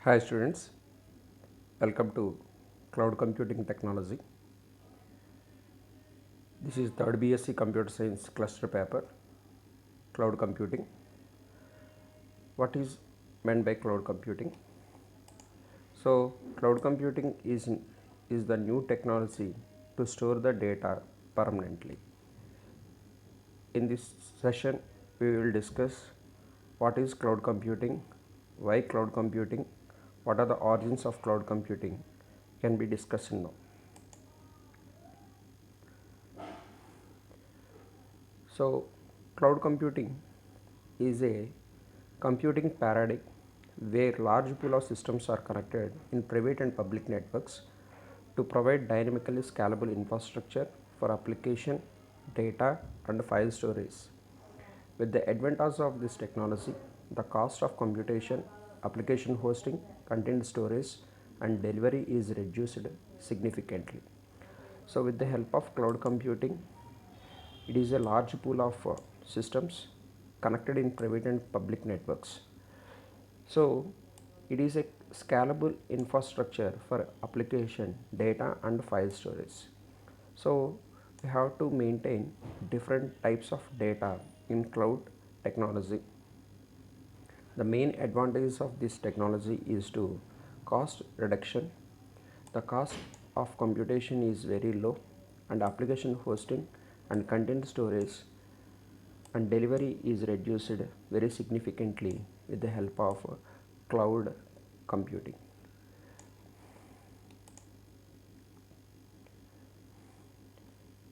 Hi students, welcome to Cloud Computing Technology. This is third BSc Computer Science cluster paper, Cloud Computing. What is meant by cloud computing? So, cloud computing is the new technology to store the data permanently. In this session, we will discuss what is cloud computing, why cloud computing, what are the origins of cloud computing can be discussed now. So, cloud computing is a computing paradigm where large pool of systems are connected in private and public networks to provide dynamically scalable infrastructure for application, data, and file storage. With the advantage of this technology, the cost of computation, application hosting, content storage, and delivery is reduced significantly. So, with the help of cloud computing, it is a large pool of systems connected in private and public networks. So, it is a scalable infrastructure for application, data, and file storage. So, we have to maintain different types of data in cloud technology. The main advantages of this technology is to cost reduction. The cost of computation is very low, and application hosting and content storage and delivery is reduced very significantly with the help of cloud computing.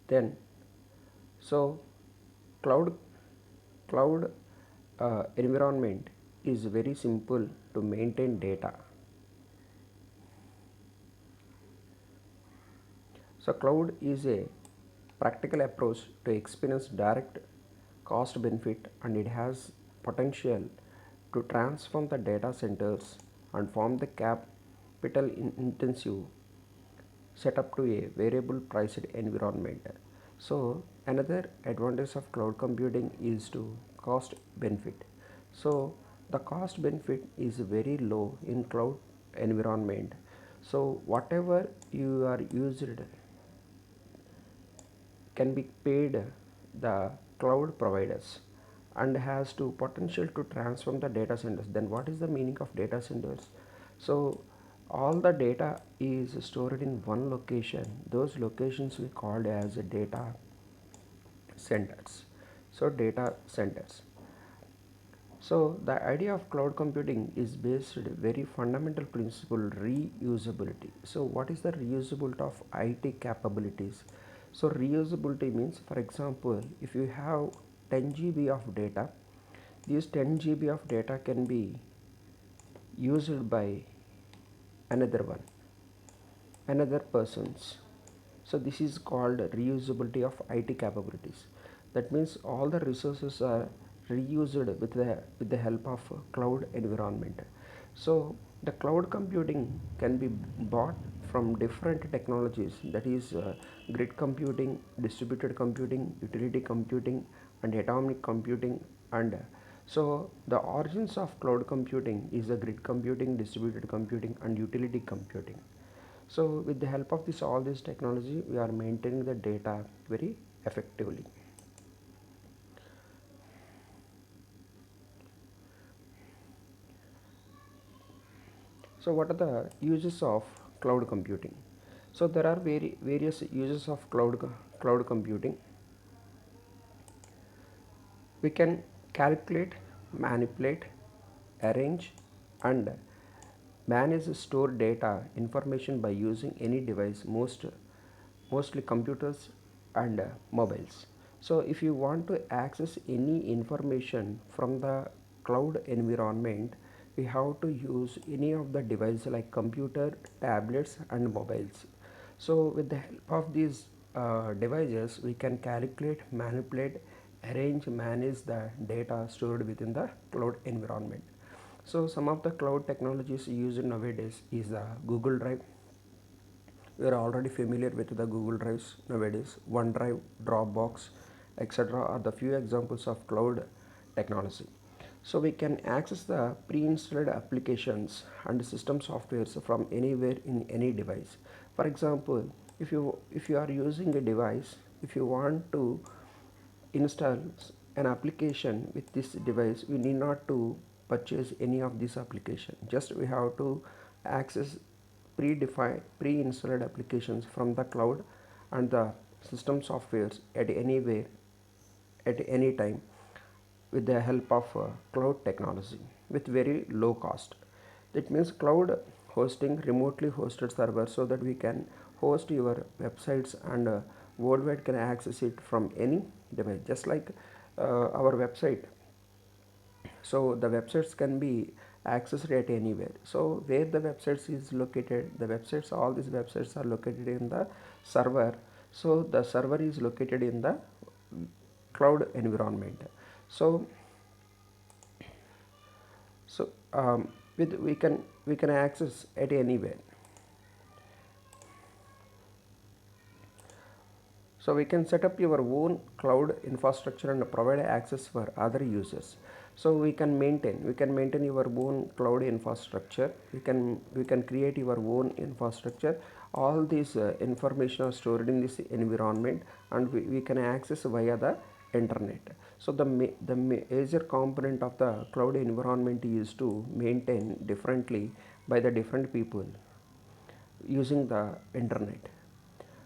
Then, so cloud cloud environment is very simple to maintain data. So cloud is a practical approach to experience direct cost benefit, and it has potential to transform the data centers and form the capital intensive setup to a variable priced environment. So another advantage of cloud computing is to cost benefit. So the cost benefit is very low in cloud environment. So whatever you are used can be paid the cloud providers and has to potential to transform the data centers. Then what is the meaning of data centers? So all the data is stored in one location. Those locations we called as data centers. So data centers. So the idea of cloud computing is based very fundamental principle, reusability. So what is the reusability of IT capabilities? So reusability means, for example, if you have 10 GB of data, these 10 GB of data can be used by another one, another person's. So this is called reusability of IT capabilities. That means all the resources are reused with the help of cloud environment. So the cloud computing can be bought from different technologies, that is grid computing, distributed computing, utility computing, and atomic computing. And so the origins of cloud computing is the grid computing, distributed computing, and utility computing. So with the help of this all this technology, we are maintaining the data very effectively. So what are the uses of cloud computing? So there are various uses of cloud computing. We can calculate, manipulate, arrange, and manage stored data information by using any device, mostly computers and mobiles. So if you want to access any information from the cloud environment, we have to use any of the devices like computer, tablets, and mobiles. So with the help of these devices, we can calculate, manipulate, arrange, manage the data stored within the cloud environment. So some of the cloud technologies used nowadays is the Google Drive. We are already familiar with the Google Drives nowadays. OneDrive, Dropbox, etc. are the few examples of cloud technology. So we can access the pre-installed applications and system softwares from anywhere in any device. For example, if you are using a device, if you want to install an application with this device, we need not to purchase any of this application. Just we have to access predefined pre-installed applications from the cloud and the system softwares at anywhere at any time with the help of cloud technology with very low cost. That means cloud hosting, remotely hosted server, so that we can host your websites and worldwide can access it from any device, just like our website. So the websites can be accessed at anywhere. So where the websites is located, the websites, all these websites are located in the server. So the server is located in the cloud environment. So so with we can access at anywhere. So we can set up your own cloud infrastructure and provide access for other users. So we can maintain your own cloud infrastructure. We can create your own infrastructure. All these information are stored in this environment, and we can access via the internet. So the major component of the cloud environment is to maintain differently by the different people using the internet.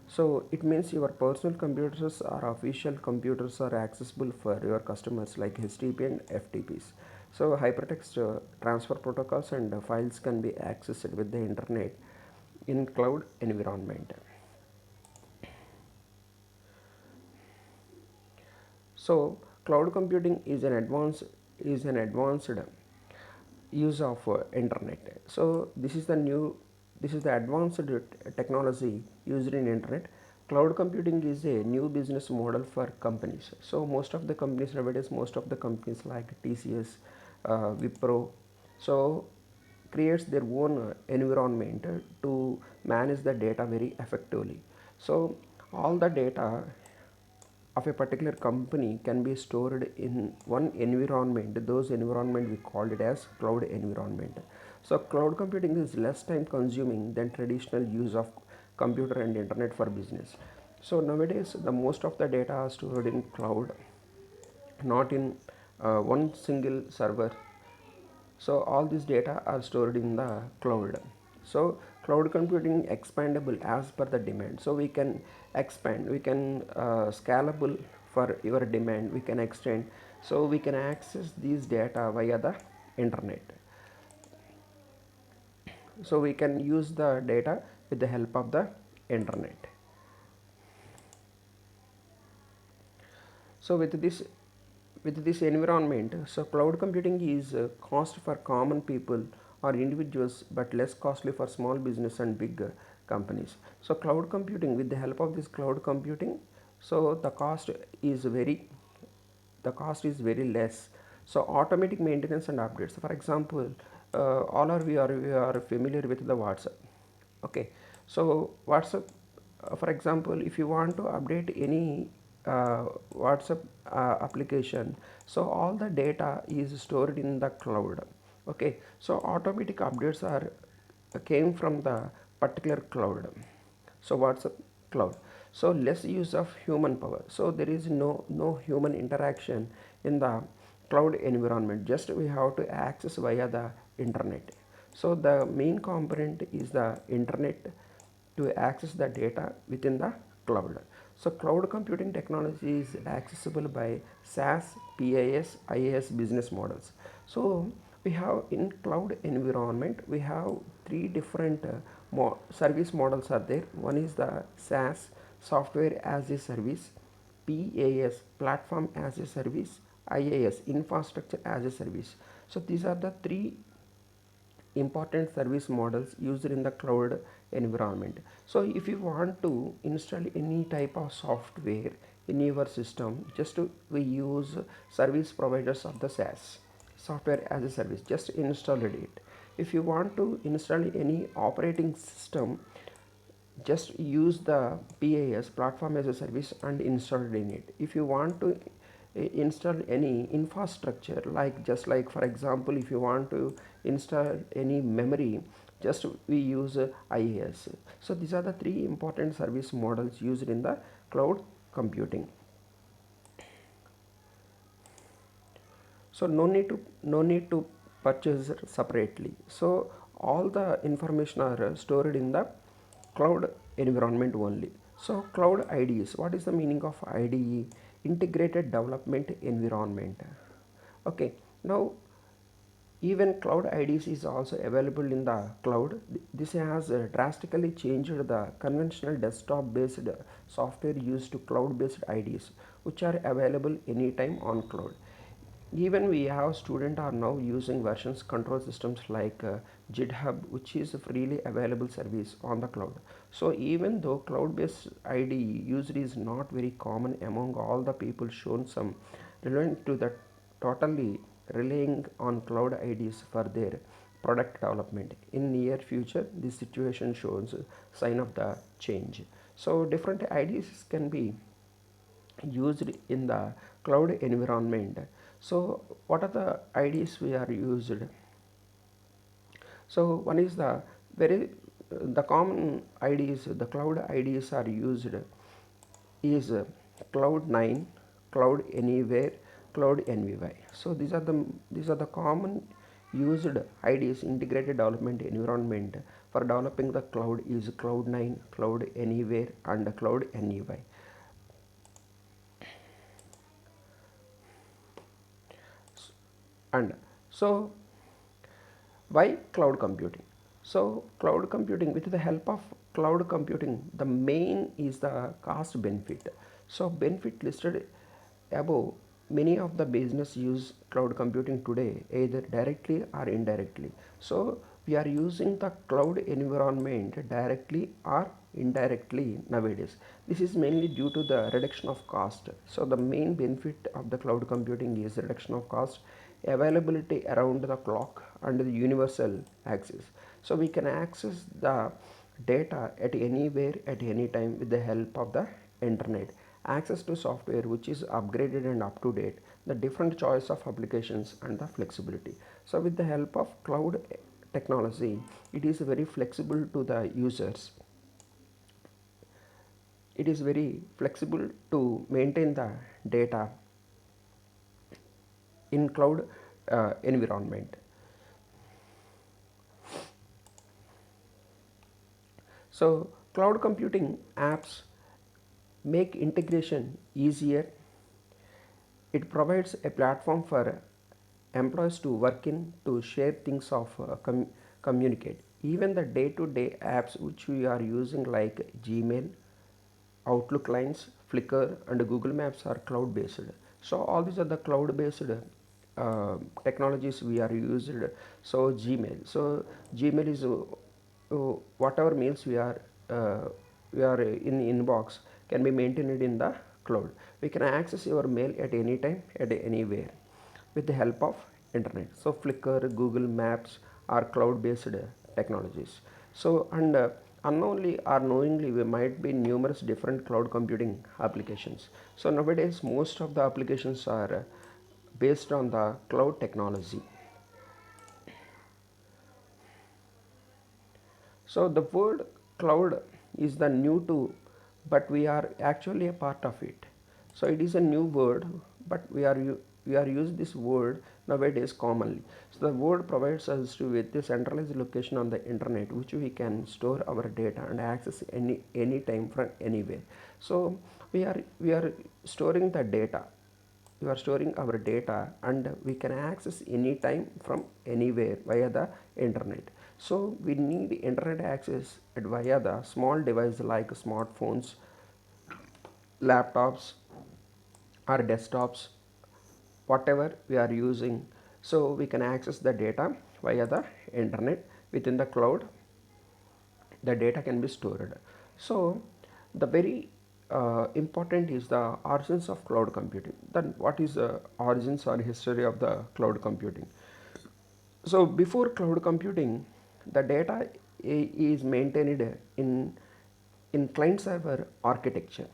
So it means your personal computers or official computers are accessible for your customers like HTTP and FTPs. So hypertext transfer protocols and files can be accessed with the internet in cloud environment. So cloud computing is an advanced use of internet. So this is the advanced technology used in internet. Cloud computing is a new business model for companies. So most of the companies nowadays, most of the companies like TCS, Wipro, so creates their own environment to manage the data very effectively. So all the data of a particular company can be stored in one environment. Those environment we called it as cloud environment. So cloud computing is less time consuming than traditional use of computer and internet for business. So nowadays the most of the data are stored in cloud, not in one single server. So all this data are stored in the cloud. So cloud computing expandable as per the demand. So we can expand, we can scalable for your demand, we can extend. So we can access these data via the internet. So we can use the data with the help of the internet. So with this environment, so cloud computing is cost for common people or individuals, but less costly for small business and big companies. So cloud computing, with the help of this cloud computing, so the cost is very less. So automatic maintenance and updates. For example, all are we are familiar with the WhatsApp. Okay, so WhatsApp, for example, if you want to update any WhatsApp application, so all the data is stored in the cloud. Okay, so automatic updates are came from the particular cloud. So WhatsApp cloud. So less use of human power. So there is no human interaction in the cloud environment. Just we have to access via the internet. So the main component is the internet to access the data within the cloud. So cloud computing technology is accessible by SaaS, PaaS, IaaS business models. So we have in cloud environment, we have three different service models are there. One is the SaaS, software as a service, PaaS, platform as a service, IaaS, infrastructure as a service. So these are the three important service models used in the cloud environment. So if you want to install any type of software in your system, we use service providers of the SaaS, software as a service, just install it. If you want to install any operating system, just use the PaaS, platform as a service, and install it in it. If you want to install any infrastructure, like just like for example, if you want to install any memory, just we use IaaS. So these are the three important service models used in the cloud computing. So no need to purchase separately. So all the information are stored in the cloud environment only. So cloud IDEs, what is the meaning of IDE? Integrated development environment. Okay, now even cloud IDs is also available in the cloud. This has drastically changed the conventional desktop based software used to cloud based IDs, which are available anytime on cloud. Even we have students are now using versions control systems like GitHub, which is a freely available service on the cloud. So even though cloud based IDE used is not very common among all the people shown some relevant to that, totally relying on cloud IDs for their product development. In near future, this situation shows sign of the change. So different IDs can be used in the cloud environment. So what are the IDs we are used? So one is the common IDs, the cloud IDs are used is Cloud 9, Cloud Anywhere, Cloud NVY. So these are the common used IDs, integrated development environment for developing the cloud is Cloud 9, Cloud Anywhere, and Cloud NEY. And so why cloud computing? So cloud computing, with the help of cloud computing, the main is the cost benefit. So benefit listed above, many of the business use cloud computing today either directly or indirectly. So we are using the cloud environment directly or indirectly nowadays. This is mainly due to the reduction of cost. So the main benefit of the cloud computing is reduction of cost, availability around the clock, and the universal access. So we can access the data at anywhere at any time with the help of the internet. Access to software which is upgraded and up to date, the different choice of applications, and the flexibility. So with the help of cloud technology, it is very flexible to the users. It is very flexible to maintain the data in cloud environment. So cloud computing apps make integration easier. It provides a platform for employees to work in, to share things of communicate. Even the day-to-day apps which we are using like Gmail, Outlook lines, Flickr, and Google Maps are cloud based. So all these are the cloud based technologies we are used. So Gmail is whatever mails we are in inbox can be maintained in the cloud. We can access your mail at any time at anywhere with the help of internet. So Flickr, Google Maps are cloud based technologies. So and unknowingly or knowingly, we might be numerous different cloud computing applications. So nowadays most of the applications are based on the cloud technology. So the word cloud is the new to, but we are actually a part of it. So it is a new word, but we are use this word nowadays commonly. So the word provides us to with a centralized location on the internet, which we can store our data and access any time from anywhere. So we are storing the data. We are storing our data and we can access anytime from anywhere via the internet. So we need internet access via the small device like smartphones, laptops, or desktops, whatever we are using. So we can access the data via the internet. Within the cloud, the data can be stored. So the very important is the origins of cloud computing. Then what is the origins or history of the cloud computing? So before cloud computing, the data is maintained in client server architecture.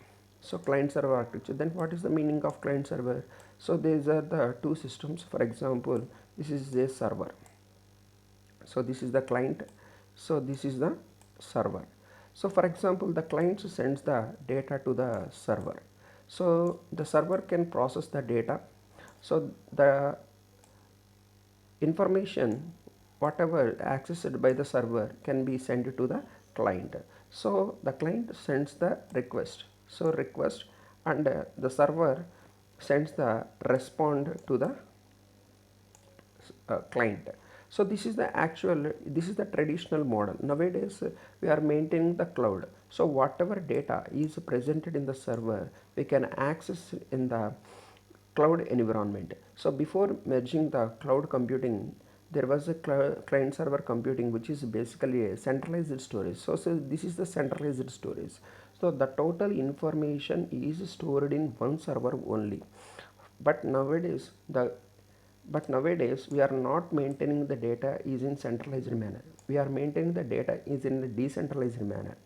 So client server architecture, then what is the meaning of client server? So these are the two systems. For example, this is a server, so this is the client, so this is the server. So for example, the client sends the data to the server, so the server can process the data. So the information whatever accessed by the server can be sent to the client. So the client sends the request, so request, and the server sends the respond to the client. So this is the traditional model. Nowadays we are maintaining the cloud, so whatever data is presented in the server we can access in the cloud environment. So before merging the cloud computing, there was a client server computing, which is basically a centralized storage. So this is the centralized storage. So the total information is stored in one server only. But nowadays the but nowadays we are not maintaining the data is in centralized manner. We are maintaining the data is in a decentralized manner.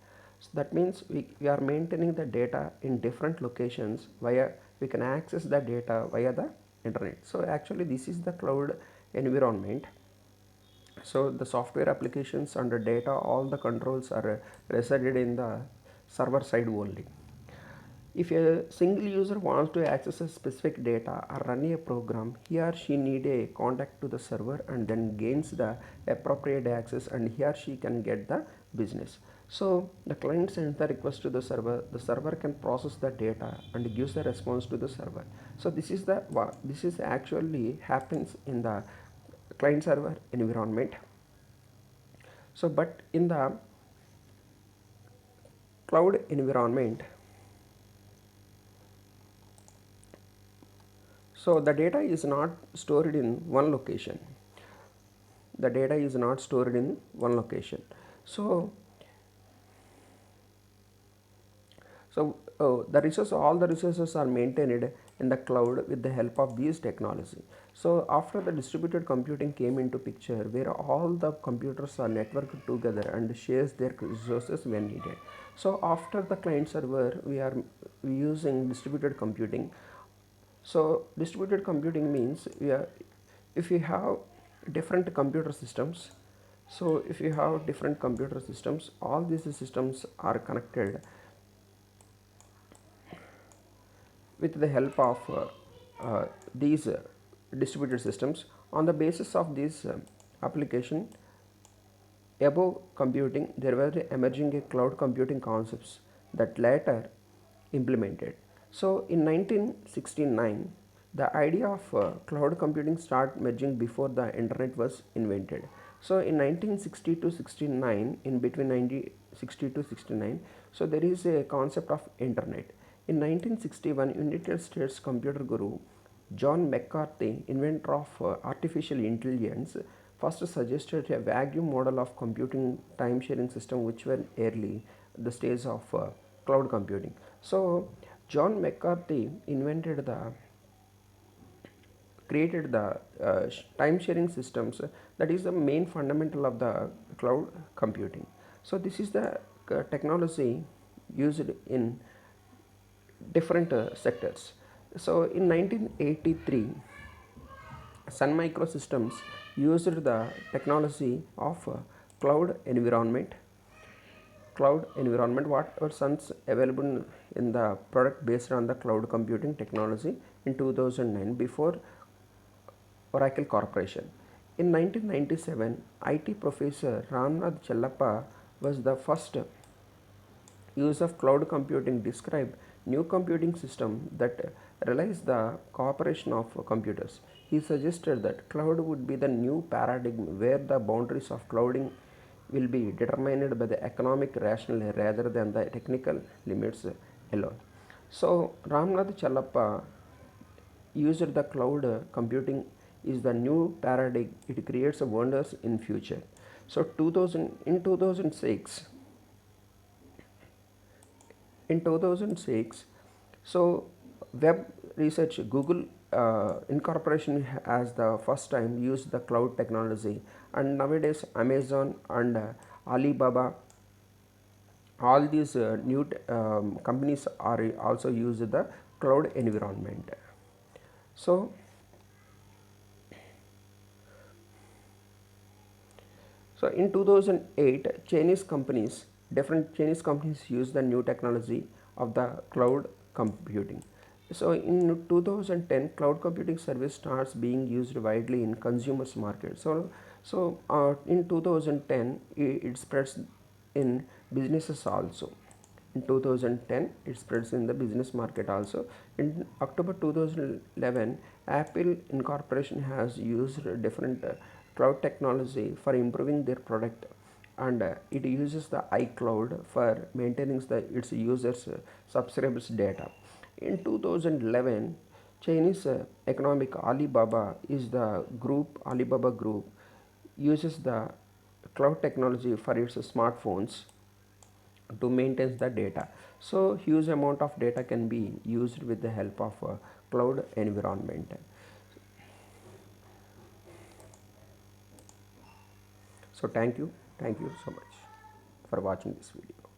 So that means we are maintaining the data in different locations via, we can access the data via the internet. So actually this is the cloud environment. So the software applications and the data, all the controls are resided in the server side only. If a single user wants to access a specific data or run a program, he or she need a contact to the server and then gains the appropriate access, and he or she can get the business. So the client sends the request to the server can process the data and gives the response to the server. So this is actually happens in the client server environment. So but in the cloud environment, so the data is not stored in one location. The data is not stored in one location. So the resource, all the resources are maintained in the cloud with the help of these technology. So after the distributed computing came into picture, where all the computers are networked together and shares their resources when needed. So after the client server, we are using distributed computing. So distributed computing means if you have different computer systems, so if you have different computer systems, all these systems are connected with the help of these distributed systems. On the basis of this application, above computing, there were emerging a cloud computing concepts that later implemented. So in 1969, the idea of cloud computing started merging before the internet was invented. So in 1960 to 69, in between 1960 to 69, so there is a concept of internet. In 1961, United States computer guru John McCarthy, inventor of artificial intelligence, first suggested a vague model of computing time sharing system, which were early the stage of cloud computing. So John McCarthy created the time sharing systems, that is the main fundamental of the cloud computing. So this is the technology used in different sectors. So in 1983, Sun Microsystems used the technology of cloud environment, what were Sun's available in the product based on the cloud computing technology in 2009 before Oracle Corporation. In 1997, IT professor Ramnath Chellappa was the first use of cloud computing describe new computing system that relies the cooperation of computers. He suggested that cloud would be the new paradigm where the boundaries of clouding will be determined by the economic rationale rather than the technical limits alone. So Ramnath Chellappa used the cloud computing is the new paradigm. It creates wonders in future. So 2006, in 2006, so web research Google incorporation as the first time used the cloud technology, and nowadays Amazon and Alibaba all these new companies are also use the cloud environment. So So in 2008, different Chinese companies use the new technology of the cloud computing. So in 2010, cloud computing service starts being used widely in consumers market. In 2010, it spreads in businesses also. In 2010, it spreads in the business market also. In October 2011, Apple Incorporation has used different cloud technology for improving their product, and it uses the iCloud for maintaining its users subscribers data. In 2011, Chinese economic Alibaba Group uses the cloud technology for its smartphones to maintain the data. So huge amount of data can be used with the help of a cloud environment. So thank you so much for watching this video.